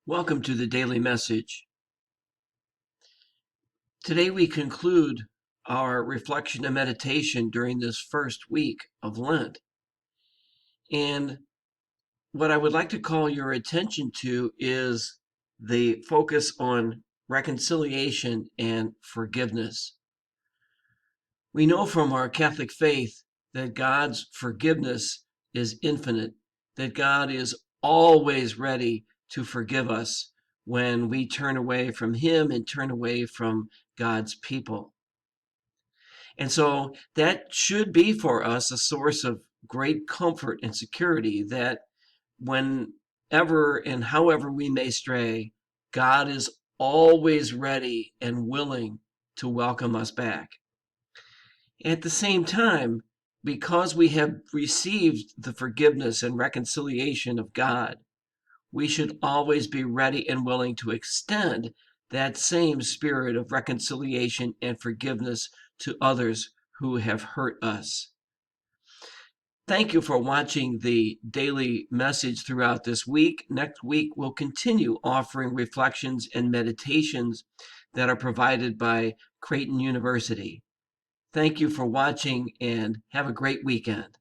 Welcome to the Daily Message. Today we conclude our reflection and meditation during this first week of Lent. And what I would like to call your attention to is the focus on reconciliation and forgiveness. We know from our Catholic faith that God's forgiveness is infinite, that God is always ready to forgive us when we turn away from Him and turn away from God's people. And so that should be for us a source of great comfort and security that whenever and however we may stray, God is always ready and willing to welcome us back. At the same time, because we have received the forgiveness and reconciliation of God, we should always be ready and willing to extend that same spirit of reconciliation and forgiveness to others who have hurt us. Thank you for watching the daily message throughout this week. Next week, we'll continue offering reflections and meditations that are provided by Creighton University. Thank you for watching and have a great weekend.